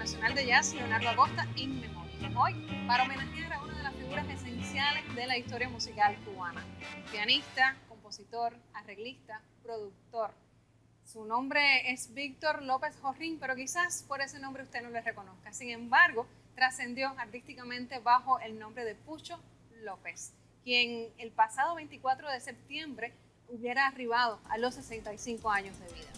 Nacional de Jazz Leonardo Acosta in memoriam. Hoy, para homenajear a una de las figuras esenciales de la historia musical cubana. Pianista, compositor, arreglista, productor. Su nombre es Víctor López Jorrín, pero quizás por ese nombre usted no le reconozca. Sin embargo, trascendió artísticamente bajo el nombre de Pucho López, quien el pasado 24 de septiembre hubiera arribado a los 65 años de vida.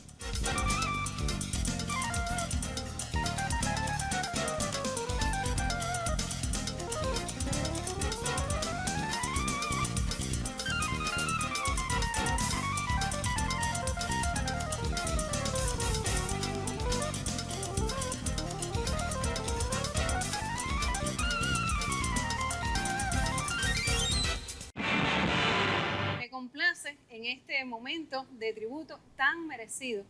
Complace en este momento de tributo tan merecido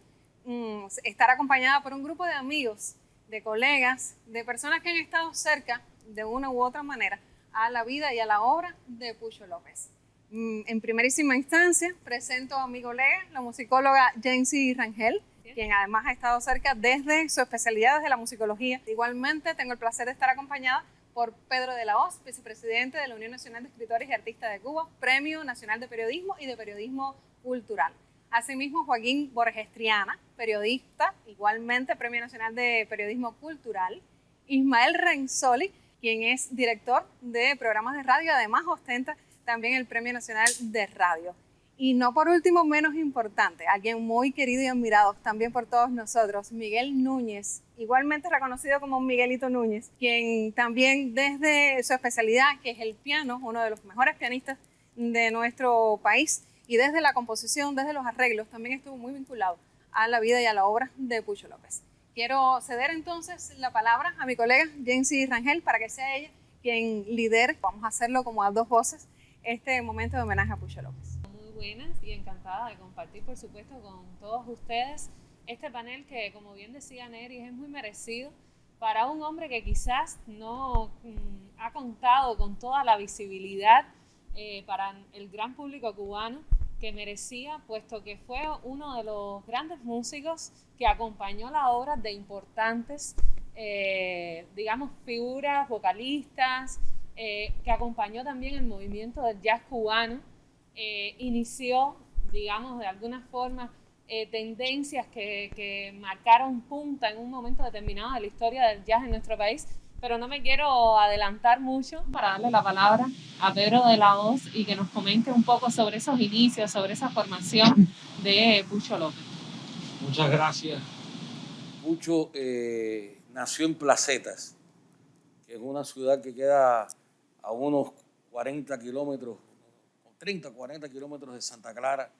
estar acompañada por un grupo de amigos, de colegas, de personas que han estado cerca de una u otra manera a la vida y a la obra de Pucho López. En primerísima instancia presento a mi colega, la musicóloga Jency Rangel, quien además ha estado cerca desde su especialidad, desde la musicología. Igualmente tengo el placer de estar acompañada por Pedro de la Hoz, vicepresidente de la Unión Nacional de Escritores y Artistas de Cuba, Premio Nacional de Periodismo y de Periodismo Cultural. Asimismo, Joaquín Borges Triana, periodista, igualmente Premio Nacional de Periodismo Cultural. Ismael Renzoli, quien es director de programas de radio, además ostenta también el Premio Nacional de Radio. Y no por último, menos importante, alguien muy querido y admirado también por todos nosotros, Miguel Núñez, igualmente reconocido como Miguelito Núñez, quien también desde su especialidad, que es el piano, uno de los mejores pianistas de nuestro país, y desde la composición, desde los arreglos, también estuvo muy vinculado a la vida y a la obra de Pucho López. Quiero ceder entonces la palabra a mi colega Jency Rangel para que sea ella quien lidere, vamos a hacerlo como a dos voces, este momento de homenaje a Pucho López. Buenas y encantada de compartir, por supuesto, con todos ustedes este panel que, como bien decía Neri, es muy merecido para un hombre que quizás no ha contado con toda la visibilidad para el gran público cubano que merecía, puesto que fue uno de los grandes músicos que acompañó la obra de importantes, digamos, figuras vocalistas, que acompañó también el movimiento del jazz cubano. Inició, digamos, de alguna forma, tendencias que marcaron punta en un momento determinado de la historia del jazz en nuestro país, pero no me quiero adelantar mucho para darle la palabra a Pedro de la Hoz y que nos comente un poco sobre esos inicios, sobre esa formación de Pucho López. Muchas gracias. Pucho nació en Placetas, que es una ciudad que queda a unos 40 kilómetros 30, 40 kilómetros de Santa Clara,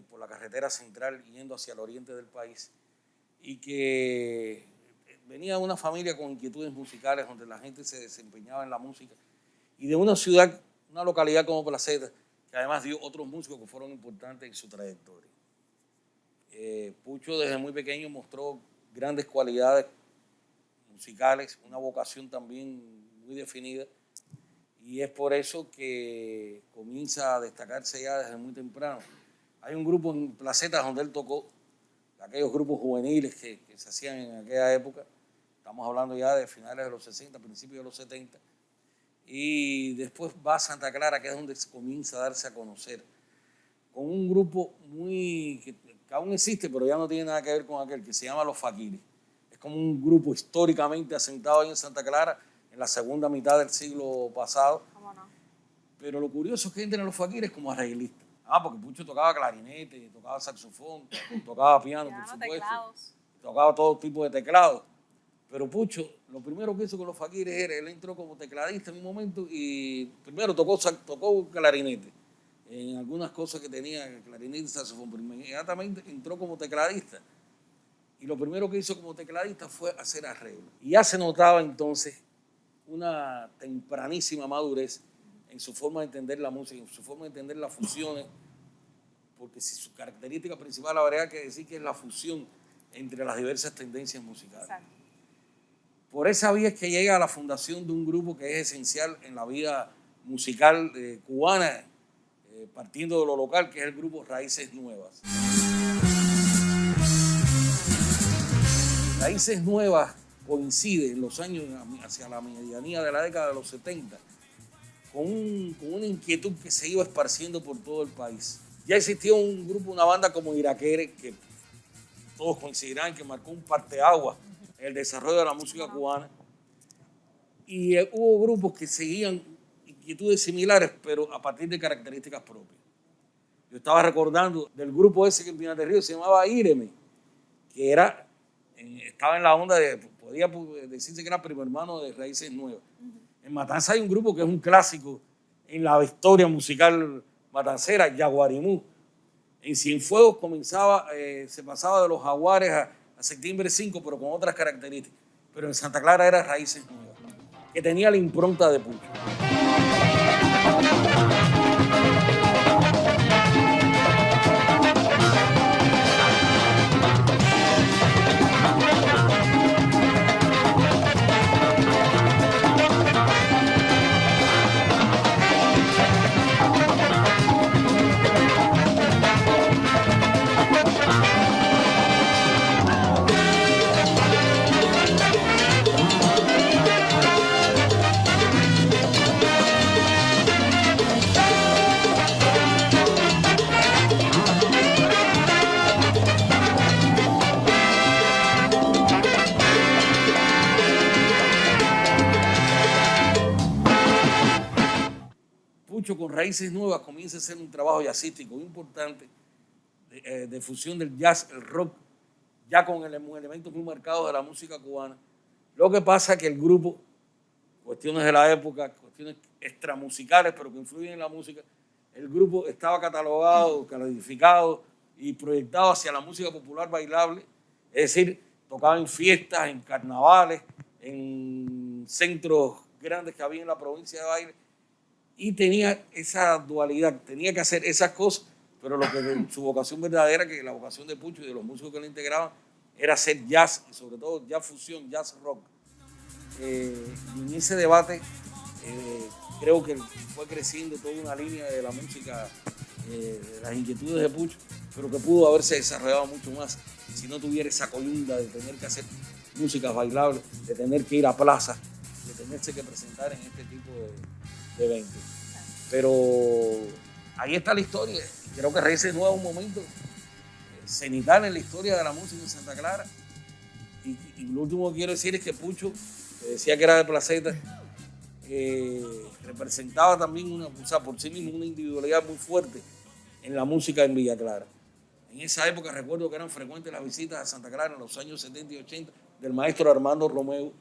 por la carretera central, yendo hacia el oriente del país, y que venía de una familia con inquietudes musicales, donde la gente se desempeñaba en la música, y de una ciudad, una localidad como Placetas, que además dio otros músicos que fueron importantes en su trayectoria. Pucho desde muy pequeño mostró grandes cualidades musicales, una vocación también muy definida, y es por eso que comienza a destacarse ya desde muy temprano. Hay un grupo en Placetas donde él tocó, aquellos grupos juveniles que se hacían en aquella época, estamos hablando ya de finales de los 60, principios de los 70, y después va a Santa Clara, que es donde se comienza a darse a conocer, con un grupo que aún existe, pero ya no tiene nada que ver con aquel, que se llama Los Faquires. Es como un grupo históricamente asentado ahí en Santa Clara, en la segunda mitad del siglo pasado. ¿Cómo no? Pero lo curioso es que entran a Los Faquires como arreglistas. Porque Pucho tocaba clarinete, tocaba saxofón, tocaba piano, por supuesto. Teclados. Tocaba todo tipo de teclados. Pero Pucho, lo primero que hizo con Los Faquires era, él entró como tecladista en un momento y primero tocó clarinete. En algunas cosas que tenía clarinete y saxofón, pero inmediatamente entró como tecladista. Y lo primero que hizo como tecladista fue hacer arreglos. Y ya se notaba entonces una tempranísima madurez en su forma de entender la música, en su forma de entender las fusiones, porque si su característica principal habría que decir que es la fusión entre las diversas tendencias musicales. Exacto. Por esa vía es que llega a la fundación de un grupo que es esencial en la vida musical cubana, partiendo de lo local, que es el grupo Raíces Nuevas. Raíces Nuevas coincide en los años hacia la medianía de la década de los 70 con una inquietud que se iba esparciendo por todo el país. Ya existía un grupo, una banda como Iraquere, que todos coincidirán que marcó un parteaguas en el desarrollo de la música cubana. Y hubo grupos que seguían inquietudes similares, pero a partir de características propias. Yo estaba recordando del grupo ese que en Pinar del Río se llamaba Íreme, que estaba en la onda podía decirse que era primo hermano de Raíces Nuevas. En Matanza hay un grupo que es un clásico en la historia musical matancera, Yaguarimú. En Cienfuegos se pasaba de los Jaguares a Septiembre 5, pero con otras características. Pero en Santa Clara era Raíces Nuevas, que tenía la impronta de Pucho. Con Raíces Nuevas comienza a hacer un trabajo jazzístico importante de fusión del jazz, el rock, ya con elementos muy marcados de la música cubana. Lo que pasa es que el grupo, cuestiones de la época, cuestiones extramusicales, pero que influyen en la música, el grupo estaba catalogado, calificado y proyectado hacia la música popular bailable, es decir, tocaba en fiestas, en carnavales, en centros grandes que había en la provincia de baile. Y tenía esa dualidad, tenía que hacer esas cosas, pero lo que su vocación verdadera, que la vocación de Pucho y de los músicos que lo integraban, era hacer jazz, y sobre todo jazz fusión, jazz rock. Y en ese debate creo que fue creciendo toda una línea de la música, de las inquietudes de Pucho, pero que pudo haberse desarrollado mucho más si no tuviera esa coyunda de tener que hacer músicas bailables, de tener que ir a plazas, de tenerse que presentar en este tipo de eventos. Pero ahí está la historia. Creo que Raíces Nuevas es un momento cenital en la historia de la música en Santa Clara. Y lo último que quiero decir es que Pucho, que decía que era de Placeta, representaba también por sí mismo una individualidad muy fuerte en la música en Villa Clara. En esa época recuerdo que eran frecuentes las visitas a Santa Clara en los años 70 y 80 del maestro Armando Romeo,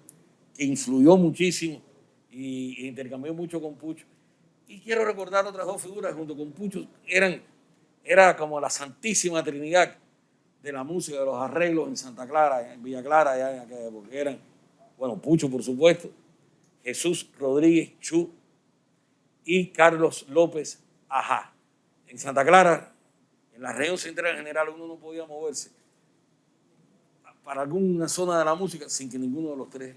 que influyó muchísimo y intercambió mucho con Pucho. Y quiero recordar otras dos figuras junto con Pucho, era como la santísima trinidad de la música, de los arreglos en Santa Clara, en Villa Clara, allá en aquella época. Eran, Pucho, por supuesto, Jesús Rodríguez Chu y Carlos López Ajá. En Santa Clara, en la región central en general, uno no podía moverse para alguna zona de la música sin que ninguno de los tres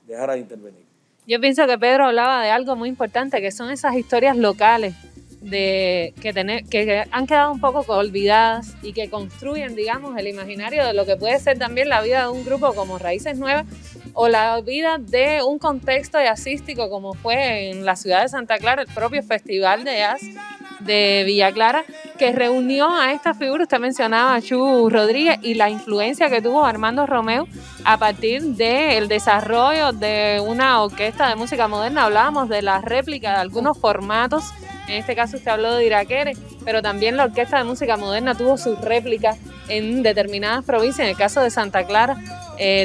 dejara de intervenir. Yo pienso que Pedro hablaba de algo muy importante, que son esas historias locales que han quedado un poco olvidadas y que construyen, digamos, el imaginario de lo que puede ser también la vida de un grupo como Raíces Nuevas o la vida de un contexto jazzístico como fue en la ciudad de Santa Clara, el propio Festival de Jazz de Villa Clara, que reunió a esta figura. Usted mencionaba a Chu Rodríguez y la influencia que tuvo Armando Romeo a partir del desarrollo de una orquesta de música moderna. Hablábamos de la réplica de algunos formatos, en este caso usted habló de Iraquere, pero también la orquesta de música moderna tuvo su réplica en determinadas provincias. En el caso de Santa Clara,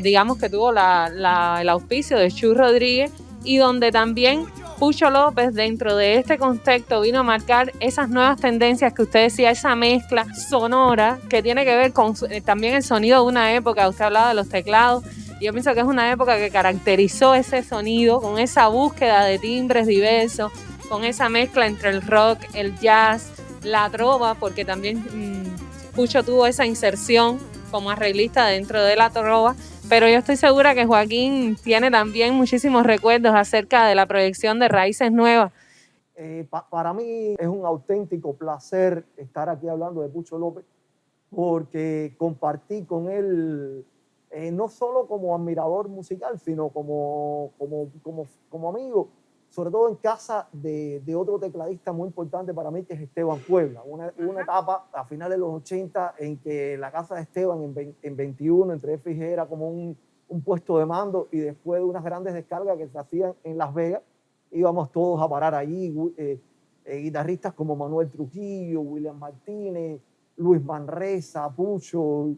digamos que tuvo el auspicio de Chu Rodríguez, y donde también Pucho López, dentro de este contexto, vino a marcar esas nuevas tendencias que usted decía, esa mezcla sonora que tiene que ver con también el sonido de una época. Usted hablaba de los teclados, y yo pienso que es una época que caracterizó ese sonido con esa búsqueda de timbres diversos, con esa mezcla entre el rock, el jazz, la trova, porque también Pucho tuvo esa inserción como arreglista dentro de la trova. Pero yo estoy segura que Joaquín tiene también muchísimos recuerdos acerca de la proyección de Raíces Nuevas. Para mí es un auténtico placer estar aquí hablando de Pucho López, porque compartí con él no solo como admirador musical, sino como amigo, sobre todo en casa de otro tecladista muy importante para mí, que es Esteban Puebla. Una etapa a finales de los 80 en que la casa de Esteban en 21, entre él y G, era como un puesto de mando, y después de unas grandes descargas que se hacían en Las Vegas, íbamos todos a parar allí, guitarristas como Manuel Trujillo, William Martínez, Luis Manresa, Pucho,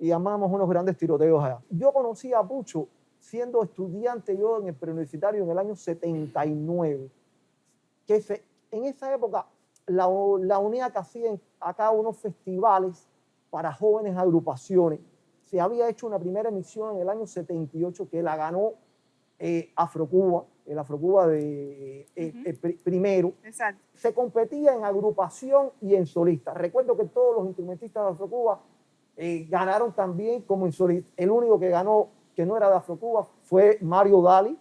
y armamos unos grandes tiroteos allá. Yo conocí a Pucho siendo estudiante yo en el preuniversitario en el año 79, en esa época la UNIAC hacía acá unos festivales para jóvenes agrupaciones. Se había hecho una primera emisión en el año 78 que la ganó Afrocuba, el Afrocuba primero. Exacto. Se competía en agrupación y en solista. Recuerdo que todos los instrumentistas de Afrocuba ganaron también como en solista. El único que ganó, que no era de Afrocuba, fue Mario Dali,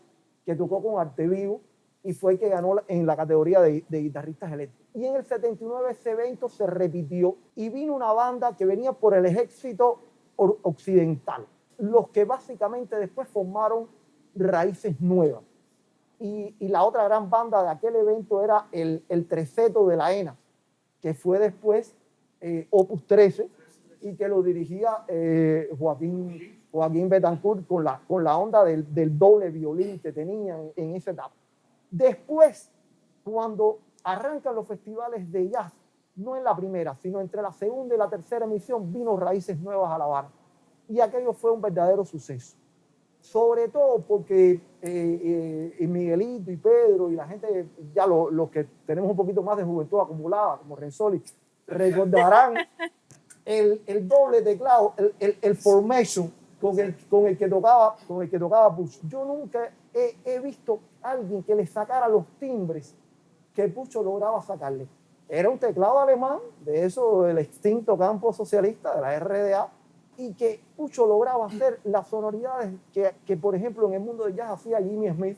que tocó con Arte Vivo y fue el que ganó en la categoría de guitarristas eléctricos. Y en el 79 ese evento se repitió y vino una banda que venía por el ejército occidental, los que básicamente después formaron Raíces Nuevas. Y la otra gran banda de aquel evento era el Treceto de la ENA, que fue después Opus 13 y que lo dirigía Joaquín Betancourt con la onda del doble violín que tenía en esa etapa. Después, cuando arrancan los festivales de jazz, no en la primera, sino entre la segunda y la tercera emisión, vino Raíces Nuevas a La Habana. Y aquello fue un verdadero suceso. Sobre todo porque Miguelito y Pedro y la gente, ya los que tenemos un poquito más de juventud acumulada, como Renzoli, recordarán el doble teclado, el formation con el que tocaba Pucho. Yo nunca he visto a alguien que le sacara los timbres que Pucho lograba sacarle. Era un teclado alemán, de eso del extinto campo socialista, de la RDA, y que Pucho lograba hacer las sonoridades que, por ejemplo, en el mundo del jazz hacía Jimmy Smith,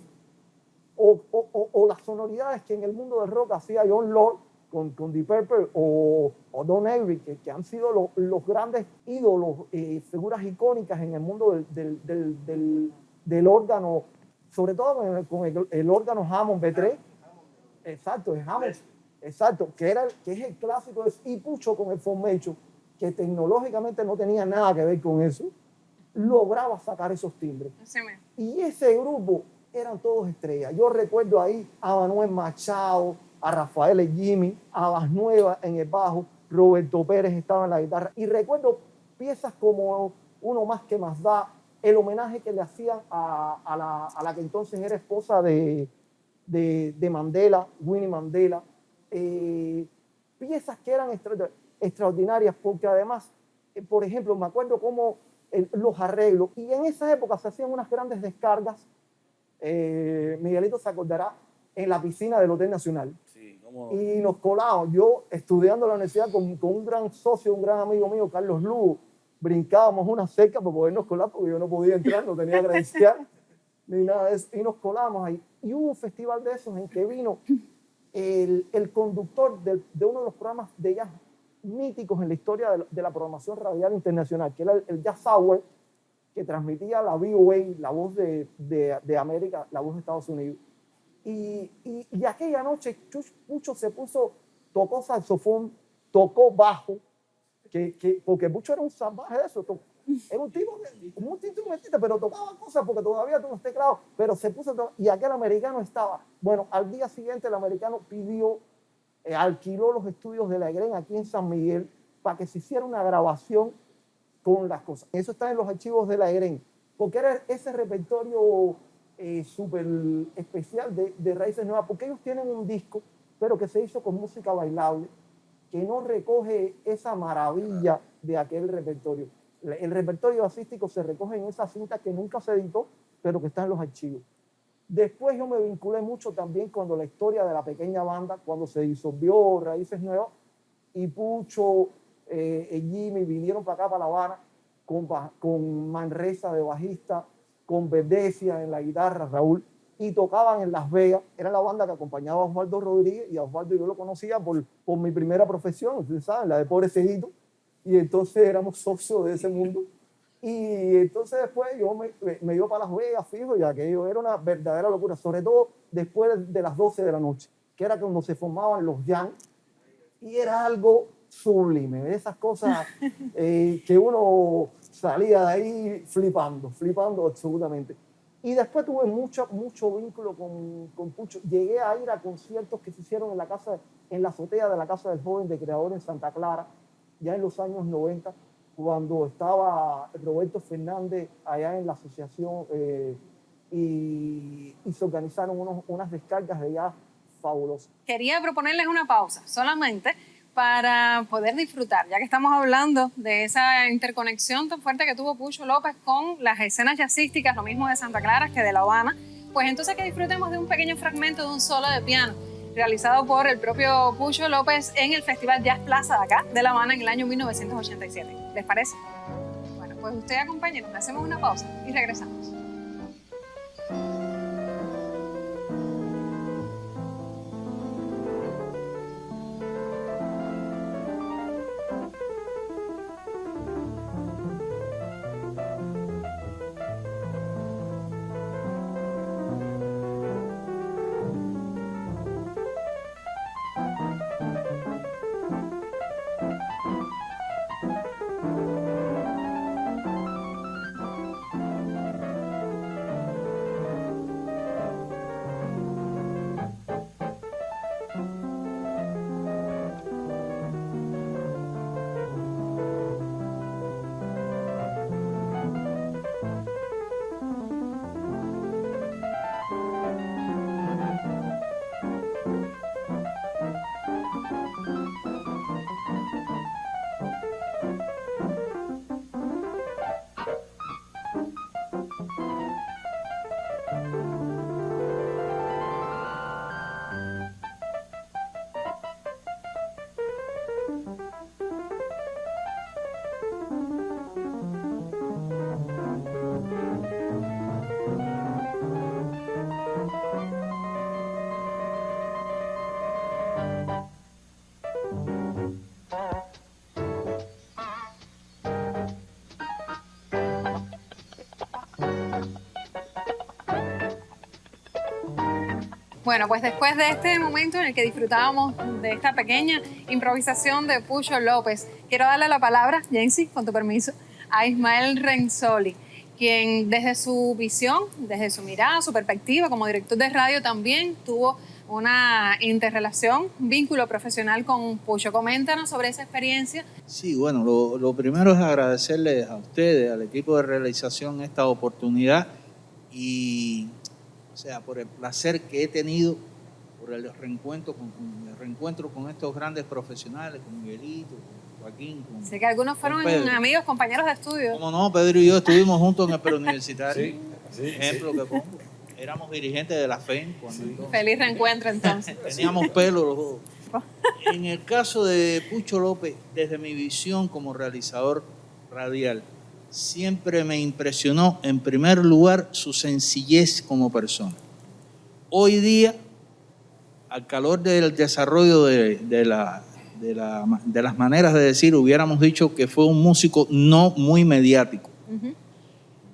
o las sonoridades que en el mundo del rock hacía John Lord con Deep Purple, o Don Airey, que han sido los grandes ídolos, figuras icónicas en el mundo del órgano, sobre todo con el órgano Hammond B3. Exacto, el Hammond. Exacto, que es el clásico, y Pucho con el formation, que tecnológicamente no tenía nada que ver con eso, lograba sacar esos timbres. Sí, y ese grupo eran todos estrellas. Yo recuerdo ahí a Manuel Machado, a Rafael Jimmy, a Vas Nueva en el bajo, Roberto Pérez estaba en la guitarra. Y recuerdo piezas como Uno Más que Más Da, el homenaje que le hacían a la que entonces era esposa de Mandela, Winnie Mandela. Piezas que eran extraordinarias, porque además, por ejemplo, me acuerdo cómo los arreglos, y en esa época se hacían unas grandes descargas, Miguelito se acordará, en la piscina del Hotel Nacional. Sí, ¿cómo? Y nos colábamos, yo estudiando en la universidad con un gran socio, un gran amigo mío, Carlos Lugo, brincábamos una cerca para podernos colar, porque yo no podía entrar, no tenía credencial, ni nada de eso, y nos colábamos ahí. Y hubo un festival de esos en que vino el conductor de uno de los programas de jazz míticos en la historia de la programación radial internacional, que era el Jazz Hour, que transmitía la VOA, la voz de América, la voz de Estados Unidos. Y aquella noche Pucho tocó saxofón, tocó bajo, porque Pucho era un salvaje de eso, era un tipo como un instrumentista, pero tocaba cosas porque todavía tuvo los teclados, pero se puso a tocar, y aquel americano estaba. Bueno, al día siguiente el americano alquiló los estudios de la EGREN aquí en San Miguel para que se hiciera una grabación con las cosas. Eso está en los archivos de la EGREN, porque era ese repertorio súper especial de Raíces Nuevas, porque ellos tienen un disco, pero que se hizo con música bailable, que no recoge esa maravilla de aquel repertorio. El repertorio jazzístico se recoge en esa cinta que nunca se editó, pero que está en los archivos. Después yo me vinculé mucho también cuando la historia de la pequeña banda, cuando se disolvió Raíces Nuevas, y Pucho, Jimmy vinieron para acá, para La Habana, con Manresa de bajista, con Verdesia en la guitarra, Raúl, y tocaban en Las Vegas. Era la banda que acompañaba a Osvaldo Rodríguez, y a Osvaldo yo lo conocía por mi primera profesión, ustedes saben, la de pobrecito, y entonces éramos socios de ese mundo. Y entonces después yo me iba para Las Vegas, fijo, y aquello era una verdadera locura, sobre todo después de las 12 de la noche, que era cuando se formaban los jams, y era algo sublime, esas cosas que uno salía de ahí flipando absolutamente. Y después tuve mucho vínculo con Pucho. Llegué a ir a conciertos que se hicieron en la azotea de la Casa del Joven de Creador en Santa Clara, ya en los años 90, cuando estaba Roberto Fernández allá en la asociación y se organizaron unas descargas de jazz fabulosas. Quería proponerles una pausa solamente para poder disfrutar, ya que estamos hablando de esa interconexión tan fuerte que tuvo Pucho López con las escenas jazzísticas, lo mismo de Santa Clara que de La Habana, pues entonces que disfrutemos de un pequeño fragmento de un solo de piano realizado por el propio Pucho López en el Festival Jazz Plaza de acá, de La Habana, en el año 1987. ¿Les parece? Bueno, pues usted acompáñenos, hacemos una pausa y regresamos. Bueno, pues después de este momento en el que disfrutábamos de esta pequeña improvisación de Pucho López, quiero darle la palabra, Jensi, con tu permiso, a Ismael Renzoli, quien desde su visión, desde su mirada, su perspectiva como director de radio también tuvo una interrelación, un vínculo profesional con Pucho. Coméntanos sobre esa experiencia. Sí, bueno, lo primero es agradecerles a ustedes, al equipo de realización, esta oportunidad y, o sea, por el placer que he tenido, por el reencuentro con estos grandes profesionales, con Miguelito, con Joaquín. Sé que algunos fueron amigos, compañeros de estudio. Como no, Pedro y yo estuvimos juntos en el preuniversitario. Sí, ejemplo que pongo. Éramos dirigentes de la FEN. Feliz reencuentro entonces. Teníamos pelo los dos. En el caso de Pucho López, desde mi visión como realizador radial, siempre me impresionó, en primer lugar, su sencillez como persona. Hoy día, al calor del desarrollo de las maneras de decir, hubiéramos dicho que fue un músico no muy mediático. Uh-huh.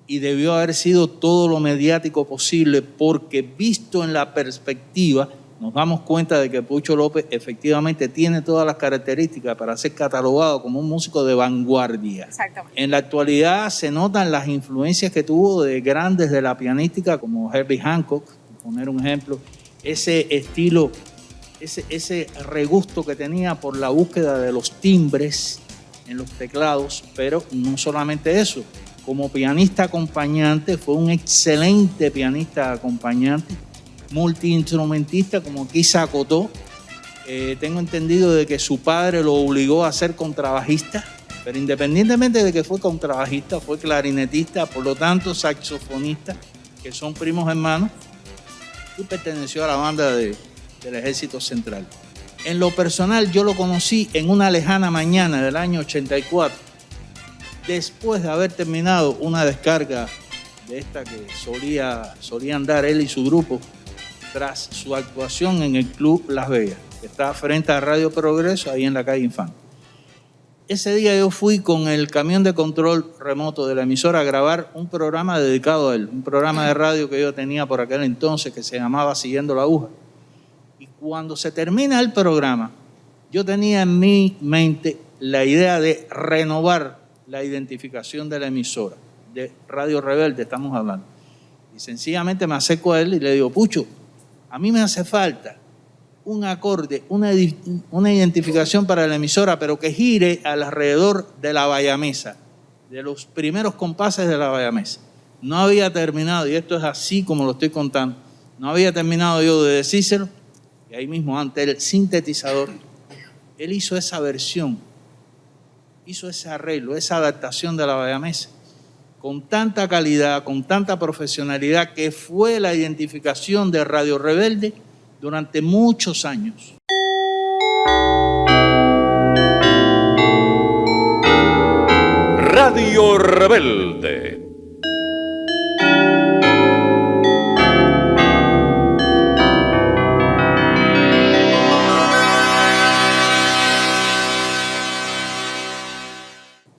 Y debió haber sido todo lo mediático posible, porque visto en la perspectiva, nos damos cuenta de que Pucho López efectivamente tiene todas las características para ser catalogado como un músico de vanguardia. Exactamente. En la actualidad se notan las influencias que tuvo de grandes de la pianística, como Herbie Hancock, por poner un ejemplo, ese estilo, ese regusto que tenía por la búsqueda de los timbres en los teclados, pero no solamente eso. Como pianista acompañante, fue un excelente pianista acompañante, multiinstrumentista, como aquí se acotó. Tengo entendido de que su padre lo obligó a ser contrabajista, pero independientemente de que fue contrabajista, fue clarinetista, por lo tanto saxofonista, que son primos hermanos, y perteneció a la banda del Ejército Central. En lo personal, yo lo conocí en una lejana mañana del año 84, después de haber terminado una descarga de esta que solían dar él y su grupo, tras su actuación en el Club Las Vegas, que está frente a Radio Progreso, ahí en la calle Infante. ese día yo fui con el camión de control remoto de la emisora a grabar un programa dedicado a él, un programa de radio que yo tenía por aquel entonces que se llamaba Siguiendo la Aguja. Y cuando se termina el programa, yo tenía en mi mente la idea de renovar la identificación de la emisora, de Radio Rebelde estamos hablando. Y sencillamente me acerco a él y le digo, Pucho, a mí me hace falta un acorde, una identificación para la emisora, pero que gire alrededor de la bayamesa, de los primeros compases de la bayamesa. No había terminado, y esto es así como lo estoy contando, no había terminado yo de decírselo, y ahí mismo ante el sintetizador, él hizo esa versión, hizo ese arreglo, esa adaptación de la bayamesa, con tanta calidad, con tanta profesionalidad, que fue la identificación de Radio Rebelde durante muchos años. Radio Rebelde.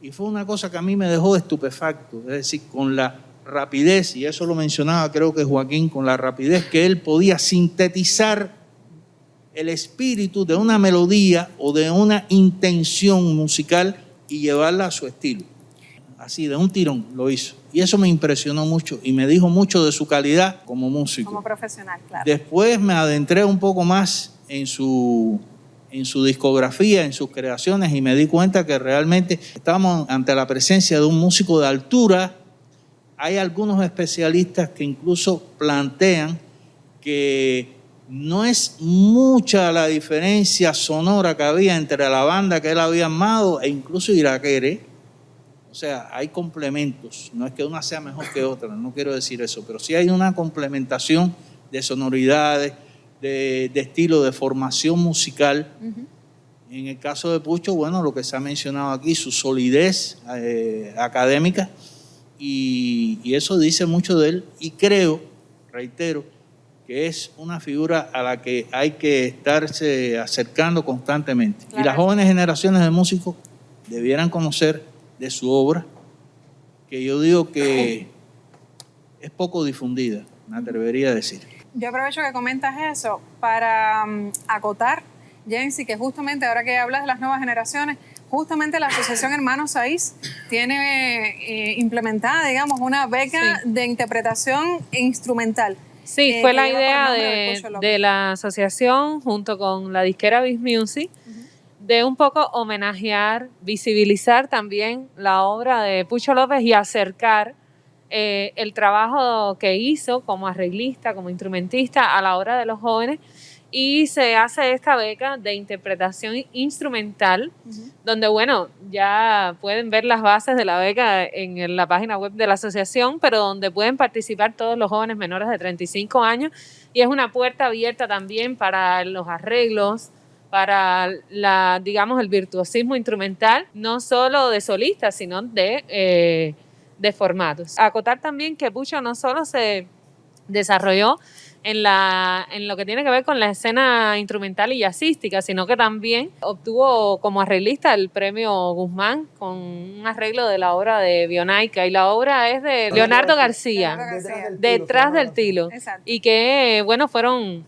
Y fue una cosa que a mí me dejó estupefacto, es decir, con la rapidez, y eso lo mencionaba creo que Joaquín, con la rapidez que él podía sintetizar el espíritu de una melodía o de una intención musical y llevarla a su estilo. Así, de un tirón lo hizo. Y eso me impresionó mucho y me dijo mucho de su calidad como músico. Como profesional, claro. Después me adentré un poco más en su discografía, en sus creaciones, y me di cuenta que realmente estábamos ante la presencia de un músico de altura. Hay algunos especialistas que incluso plantean que no es mucha la diferencia sonora que había entre la banda que él había armado e incluso Irakere. O sea, hay complementos, no es que una sea mejor que otra, no quiero decir eso, pero sí hay una complementación de sonoridades, de estilo, de formación musical. Uh-huh. En el caso de Pucho, bueno, lo que se ha mencionado aquí, su solidez académica, y eso dice mucho de él, y creo, reitero, que es una figura a la que hay que estarse acercando constantemente. Claro. Y las jóvenes generaciones de músicos debieran conocer de su obra, que yo digo que es poco difundida, me atrevería a decir. Yo aprovecho que comentas eso para acotar, Jensi, que justamente ahora que hablas de las nuevas generaciones, justamente la Asociación Hermanos Saiz tiene implementada, digamos, una beca de interpretación instrumental. Sí, fue la idea de la asociación junto con la disquera Biz Music, de un poco homenajear, visibilizar también la obra de Pucho López y acercar el trabajo que hizo como arreglista, como instrumentista a la obra de los jóvenes, y se hace esta beca de interpretación instrumental, donde, bueno, ya pueden ver las bases de la beca en la página web de la asociación, pero donde pueden participar todos los jóvenes menores de 35 años, y es una puerta abierta también para los arreglos, para digamos, el virtuosismo instrumental, no solo de solistas, sino de formatos. Acotar también que Pucho no solo se desarrolló en lo que tiene que ver con la escena instrumental y jazzística, sino que también obtuvo como arreglista el premio Guzmán con un arreglo de la obra de Bionaica, y la obra es de Leonardo García, Detrás del Tilo. Exacto. Y que, bueno, fueron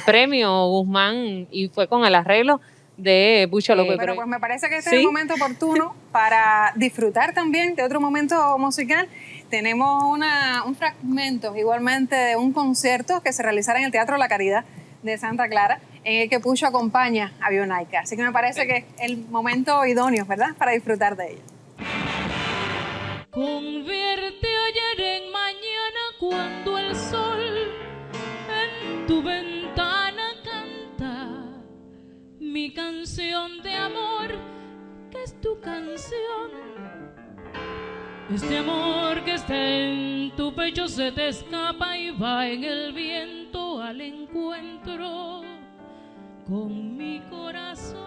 premio Guzmán y fue con el arreglo de Pucho López. Pero pues me parece que este es el momento oportuno para disfrutar también de otro momento musical. Tenemos un fragmento igualmente de un concierto que se realizará en el Teatro La Caridad de Santa Clara, en el que Pucho acompaña a Bionaica. Así que me parece que es el momento idóneo, ¿verdad?, para disfrutar de ella. Convierte ayer en mañana cuando el sol en tu ventana canta mi canción de amor, que es tu canción. Este amor que está en tu pecho se te escapa y va en el viento al encuentro con mi corazón,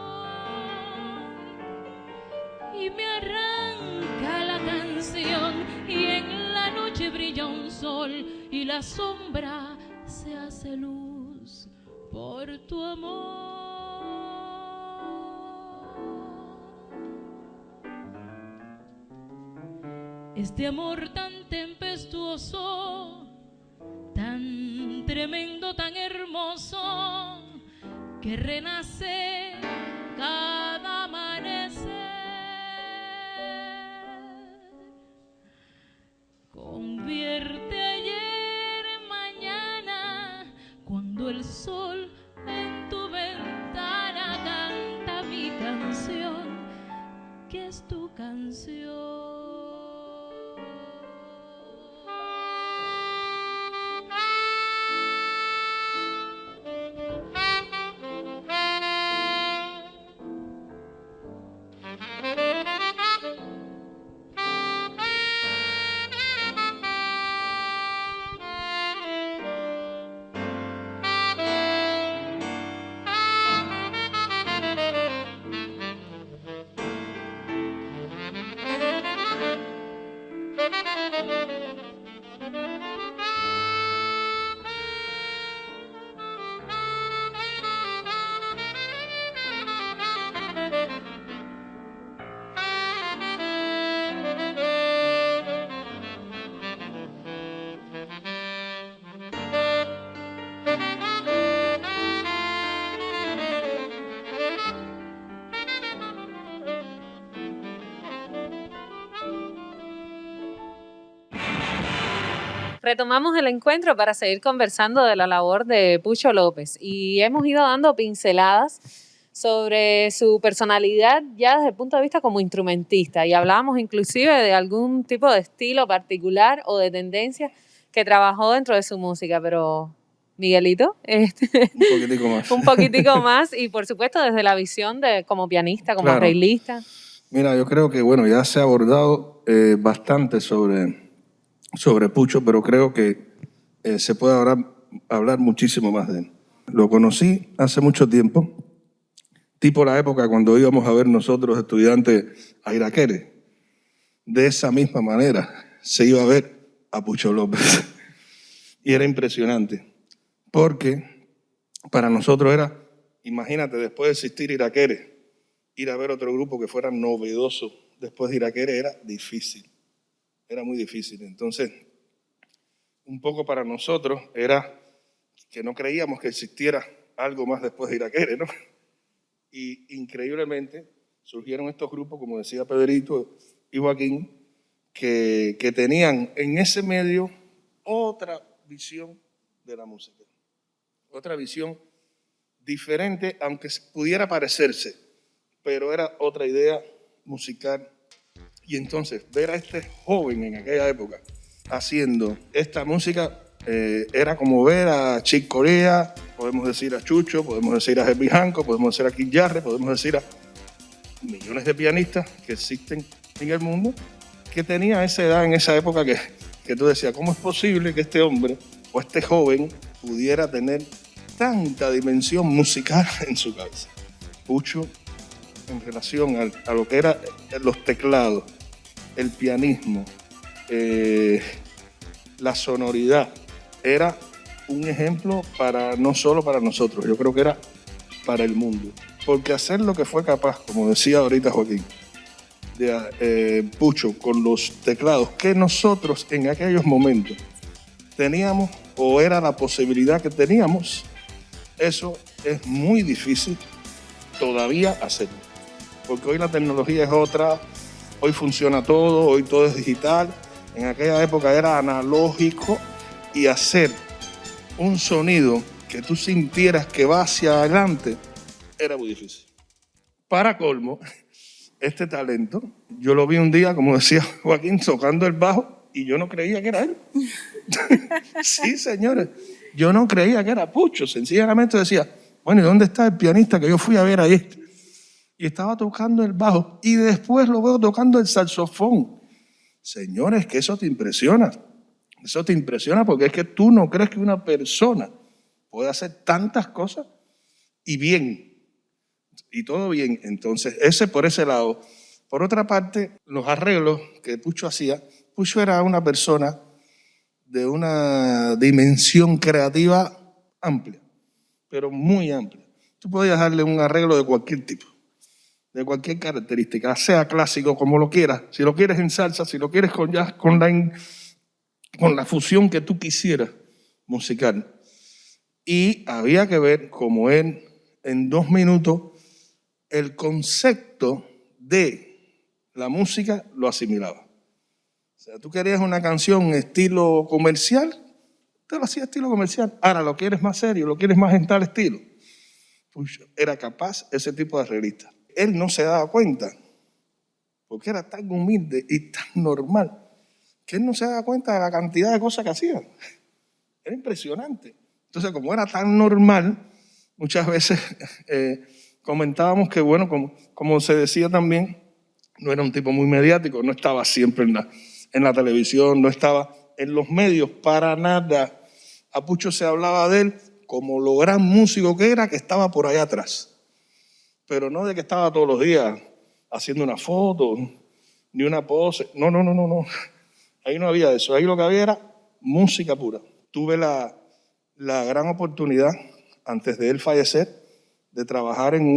y me arranca la canción, y en la noche brilla un sol y la sombra se hace luz por tu amor. este amor tan tempestuoso, tan tremendo, tan hermoso, que renace cada amanecer. Convierte ayer en mañana, cuando el sol en tu ventana canta mi canción, que es tu canción. Retomamos el encuentro para seguir conversando de la labor de Pucho López y hemos ido dando pinceladas sobre su personalidad ya desde el punto de vista como instrumentista y hablábamos inclusive de algún tipo de estilo particular o de tendencia que trabajó dentro de su música, pero Miguelito, Un poquitico más. un poquitico más y por supuesto desde la visión de como pianista, como Claro. arreglista. Mira, yo creo que bueno, ya se ha abordado bastante sobre Pucho, pero creo que se puede hablar muchísimo más de él. Lo conocí hace mucho tiempo, tipo la época cuando íbamos a ver nosotros estudiantes a Iraquere. De esa misma manera se iba a ver a Pucho López. Y era impresionante, porque para nosotros era, imagínate, después de existir Iraquere, ir a ver otro grupo que fuera novedoso después de Iraquere era difícil, era muy difícil. Entonces, un poco para nosotros era que no creíamos que existiera algo más después de Iraquere, ¿no? Y increíblemente surgieron estos grupos, como decía Pedrito y Joaquín, que tenían en ese medio otra visión de la música, otra visión diferente, aunque pudiera parecerse, pero era otra idea musical. Y entonces ver a este joven en aquella época haciendo esta música era como ver a Chick Corea, podemos decir a Chucho, podemos decir a Herbie Hancock, podemos decir a Keith Jarrett, podemos decir a millones de pianistas que existen en el mundo, que tenía esa edad en esa época que tú decías, ¿cómo es posible que este hombre o este joven pudiera tener tanta dimensión musical en su cabeza? Pucho, en relación a lo que eran los teclados, el pianismo, la sonoridad, era un ejemplo no solo para nosotros, yo creo que era para el mundo. Porque hacer lo que fue capaz, como decía ahorita Joaquín, de Pucho con los teclados que nosotros en aquellos momentos teníamos o era la posibilidad que teníamos, eso es muy difícil todavía hacerlo. Porque hoy la tecnología es otra, hoy funciona todo, hoy todo es digital. En aquella época era analógico y hacer un sonido que tú sintieras que va hacia adelante era muy difícil. Para colmo, este talento, yo lo vi un día, como decía Joaquín, tocando el bajo y yo no creía que era él. Sí, señores, yo no creía que era Pucho. Sencillamente decía, bueno, ¿y dónde está el pianista que yo fui a ver ahí? Y estaba tocando el bajo y después lo veo tocando el saxofón. Señores, que eso te impresiona. Eso te impresiona porque es que tú no crees que una persona puede hacer tantas cosas y bien. Y todo bien. Entonces, ese por ese lado. Por otra parte, los arreglos que Pucho hacía, Pucho era una persona de una dimensión creativa amplia, pero muy amplia. Tú podías darle un arreglo de cualquier tipo. de cualquier característica, sea clásico, como lo quieras, si lo quieres en salsa, si lo quieres con jazz, con la fusión que tú quisieras musical. Y había que ver cómo él, en 2 minutos, el concepto de la música lo asimilaba. O sea, tú querías una canción estilo comercial, te lo hacía estilo comercial. Ahora lo quieres más serio, lo quieres más en tal estilo. Pues era capaz ese tipo de arreglista. Él no se daba cuenta, porque era tan humilde y tan normal, que él no se daba cuenta de la cantidad de cosas que hacía. Era impresionante. Entonces, como era tan normal, muchas veces comentábamos que, bueno, como se decía también, no era un tipo muy mediático, no estaba siempre en la televisión, no estaba en los medios para nada. A Pucho se hablaba de él como lo gran músico que era, que estaba por allá atrás. Pero no de que estaba todos los días haciendo una foto, ni una pose. No. Ahí no había eso. Ahí lo que había era música pura. Tuve la gran oportunidad, antes de él fallecer, de trabajar en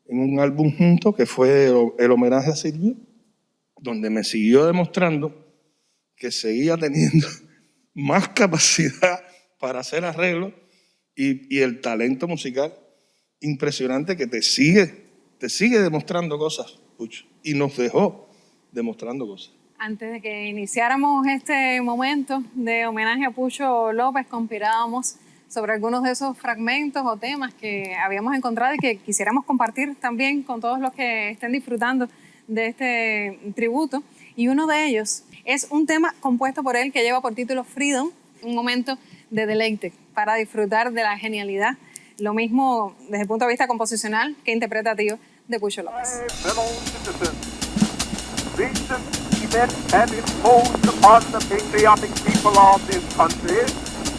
un álbum junto, que fue el homenaje a Silvio, donde me siguió demostrando que seguía teniendo más capacidad para hacer arreglos y el talento musical impresionante que te sigue demostrando cosas, Pucho, y nos dejó demostrando cosas. Antes de que iniciáramos este momento de homenaje a Pucho López, conspirábamos sobre algunos de esos fragmentos o temas que habíamos encontrado y que quisiéramos compartir también con todos los que estén disfrutando de este tributo. Y uno de ellos es un tema compuesto por él que lleva por título Freedom, un momento de deleite para disfrutar de la genialidad, lo mismo desde el punto de vista composicional que interpretativo de Pucho López. And imposed upon the patriotic people of this country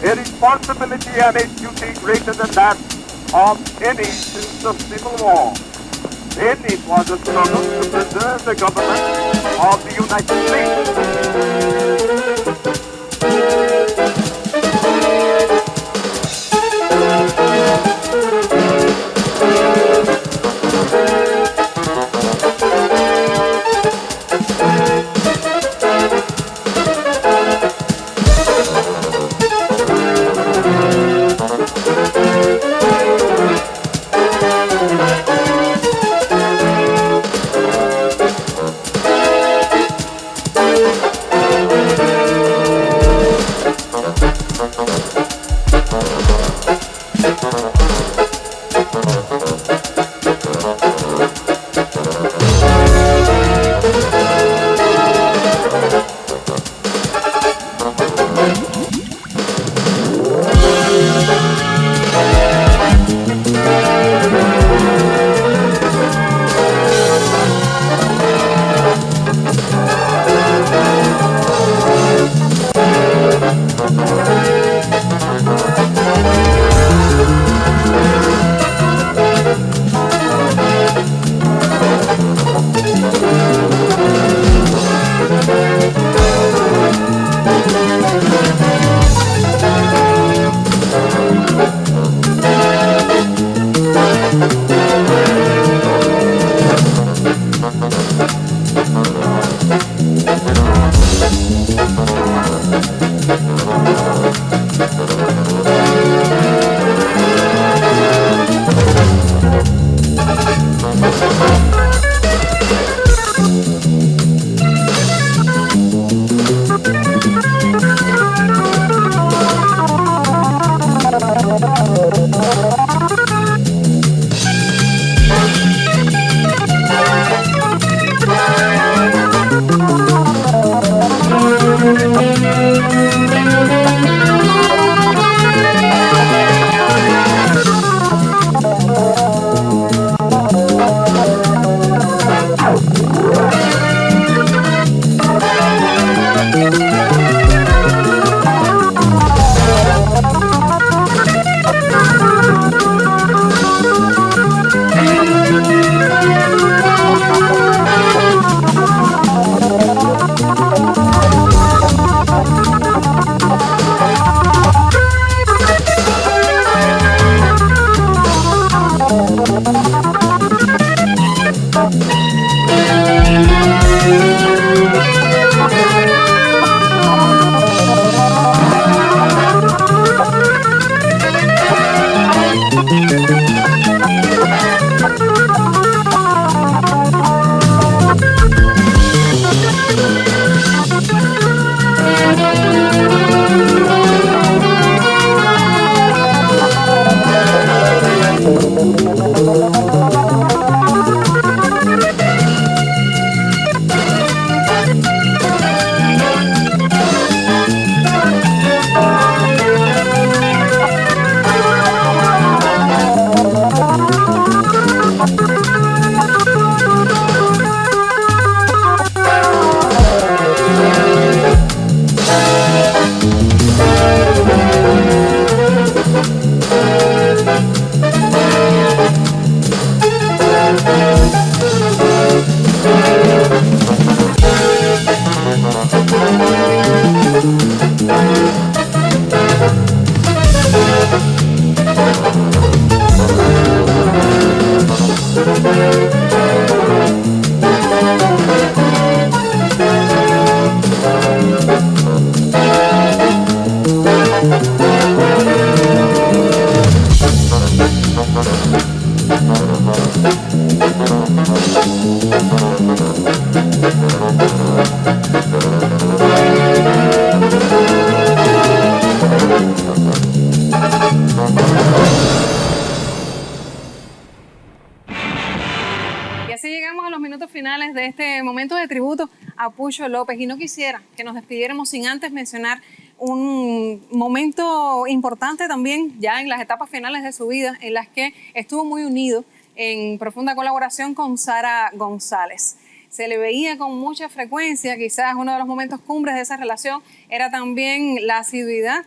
a responsibility and a duty greater than that of any since the Civil War. Then it was a struggle to preserve the government of the United States. Y así llegamos a los minutos finales de este momento de tributo a Pucho López. Y no quisiera que nos despidiéramos sin antes mencionar un momento importante también ya en las etapas finales de su vida, en las que estuvo muy unido en profunda colaboración con Sara González. Se le veía con mucha frecuencia, quizás uno de los momentos cumbres de esa relación era también la asiduidad,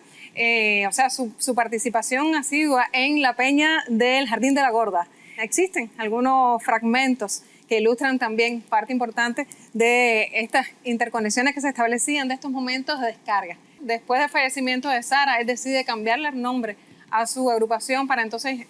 o sea, su participación asidua en la peña del Jardín de la Gorda. Existen algunos fragmentos que ilustran también parte importante de estas interconexiones que se establecían, de estos momentos de descarga. Después del fallecimiento de Sara, él decide cambiarle el nombre a su agrupación para entonces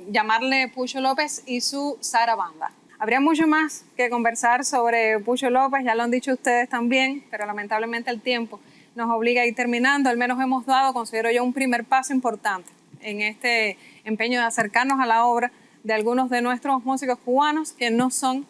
llamarle Pucho López y su Sara Banda. Habría mucho más que conversar sobre Pucho López, ya lo han dicho ustedes también, pero lamentablemente el tiempo nos obliga a ir terminando. Al menos hemos dado, considero yo, un primer paso importante en este empeño de acercarnos a la obra de algunos de nuestros músicos cubanos que no son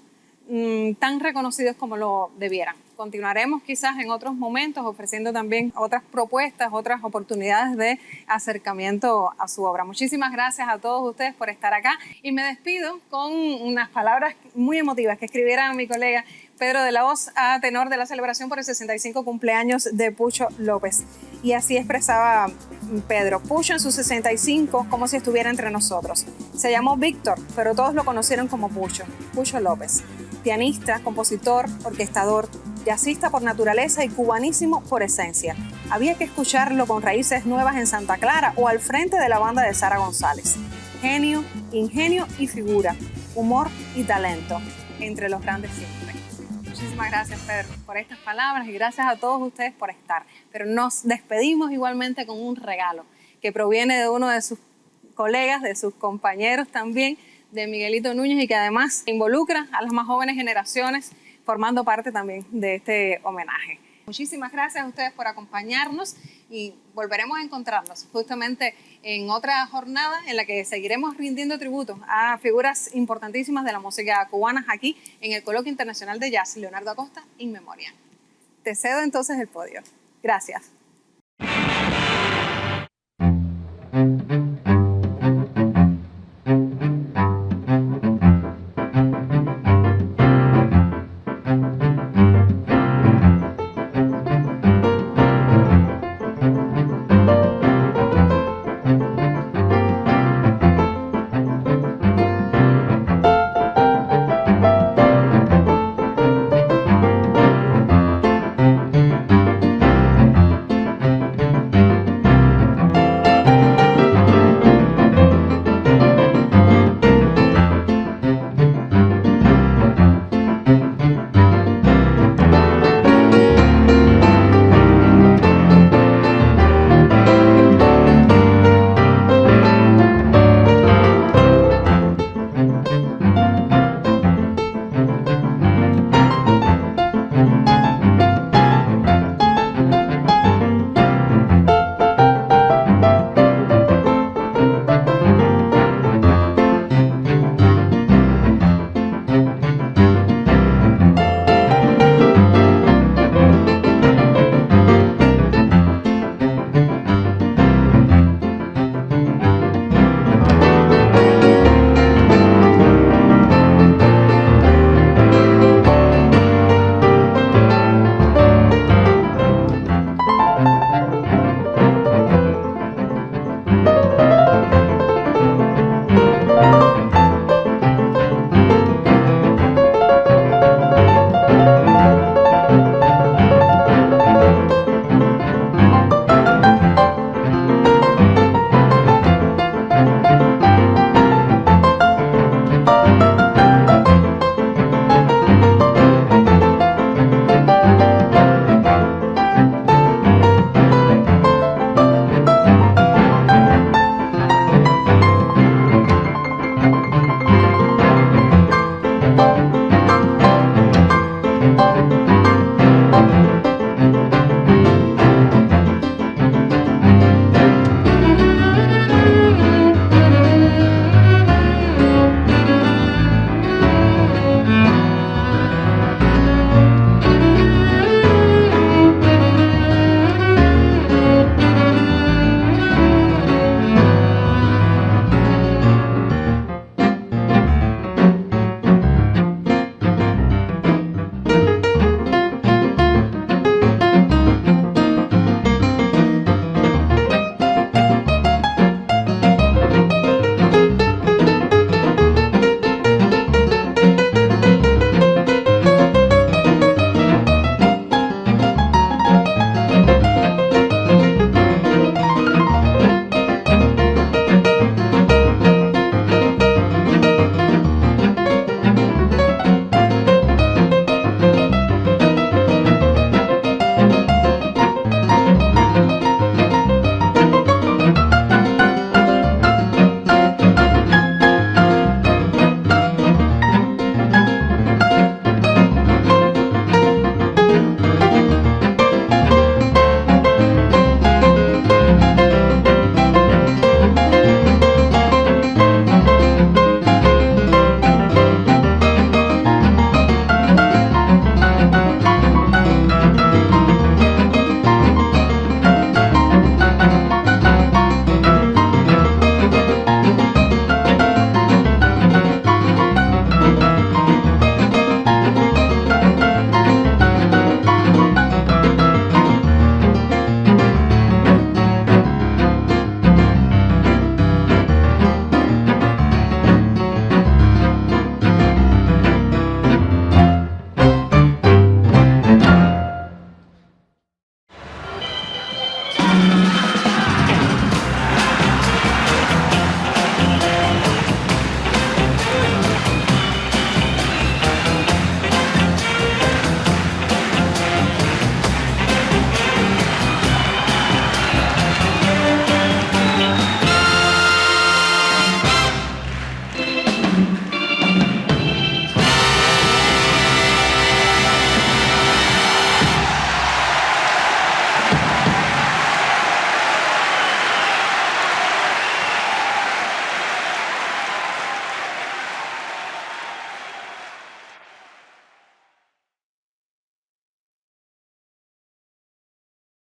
tan reconocidos como lo debieran. Continuaremos quizás en otros momentos ofreciendo también otras propuestas, otras oportunidades de acercamiento a su obra. Muchísimas gracias a todos ustedes por estar acá y me despido con unas palabras muy emotivas que escribiera mi colega Pedro de la Hoz a tenor de la celebración por el 65 cumpleaños de Pucho López. Y así expresaba Pedro: Pucho en sus 65 como si estuviera entre nosotros. Se llamó Víctor, pero todos lo conocieron como Pucho, Pucho López. Pianista, compositor, orquestador, jazzista por naturaleza y cubanísimo por esencia. Había que escucharlo con raíces nuevas en Santa Clara o al frente de la banda de Sara González. Genio, ingenio y figura, humor y talento, entre los grandes siempre. Muchísimas gracias, Pedro, por estas palabras y gracias a todos ustedes por estar. Pero nos despedimos igualmente con un regalo que proviene de uno de sus colegas, de sus compañeros también, de Miguelito Núñez, y que además involucra a las más jóvenes generaciones formando parte también de este homenaje. Muchísimas gracias a ustedes por acompañarnos y volveremos a encontrarnos justamente en otra jornada en la que seguiremos rindiendo tributo a figuras importantísimas de la música cubana aquí en el Coloquio Internacional de Jazz Leonardo Acosta In Memoriam. Te cedo entonces el podio. Gracias.